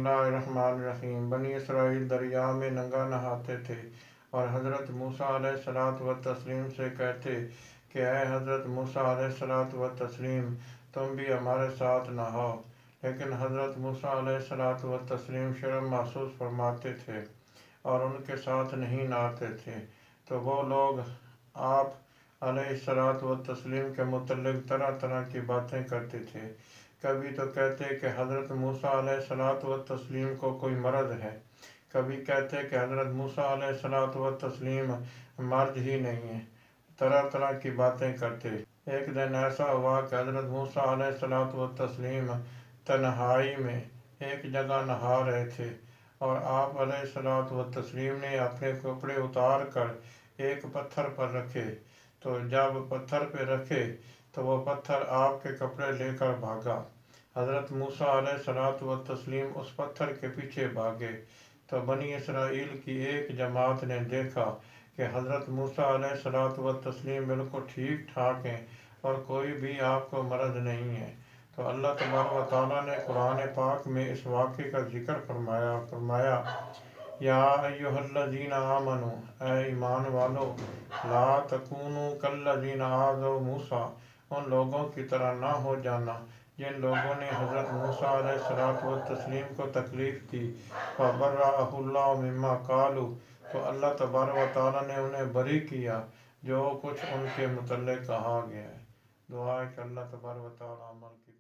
बिस्मिल्लाहिर्रहमानिर्रहीम। बनी इसराइल दरिया में नंगा नहाते थे और हज़रत मूसा अलैहिस्सलातु व तस्लीम से कहते कि ऐ हज़रत मूसा अलैहिस्सलातु व तस्लीम, तुम भी हमारे साथ नहाओ। लेकिन हज़रत मूसा अलैहिस्सलातु व तस्लीम शर्म महसूस फरमाते थे और उनके साथ नहीं नहाते थे। तो वो लोग आप अलैहिस्सलातु व तस्लीम के मुतल्लिक़ तरह तरह की बातें करते थे। कभी तो कहते कि हज़रत मूसा अलैहिस्सलातु व तस्लीम को कोई मर्ज़ है, कभी कहते कि हज़रत मूसा अलैहिस्सलातु व तस्लीम मर्द ही नहीं है। तरह तरह की बातें करते। एक दिन ऐसा हुआ कि हज़रत मूसा अलैहिस्सलातु व तस्लीम तन्हाई में एक जगह नहा रहे थे और आप अलैहिस्सलातु व तस्लीम ने अपने कपड़े उतार कर एक पत्थर पर रखे। तो जब पत्थर पर रखे तो वो पत्थर आपके कपड़े लेकर भागा। हज़रत मूसा अलैहिस्सलातु व तस्लीम उस पत्थर के पीछे भागे। तो बनी इसराइल की एक जमात ने देखा कि हज़रत मूसा अलैहिस्सलातु व तस्लीम बिल्कुल ठीक ठाक हैं और कोई भी आपको मर्ज़ नहीं है। तो अल्लाह तबारक व तआला ने कुरान पाक में इस वाक़े का जिक्र फरमाया या अय्युहल्लज़ीना आमनू, ऐ ईमान वालो, ला तकूनू कल्लज़ीना आज़ौ मूसा, उन लोगों की तरह ना हो जाना जिन लोगों ने हज़रत मूसा अलैहिस्सलातु व तस्लीम को तकलीफ़ दी। फ़बर्रअहुल्लाहु मिम्मा क़ालू, तो अल्लाह तबारक व तआला ने उन्हें बरी किया जो कुछ उनके मुतल्लिक़ कहा गया है। दुआ है कि अल्लाह तबारक व तआला अमल की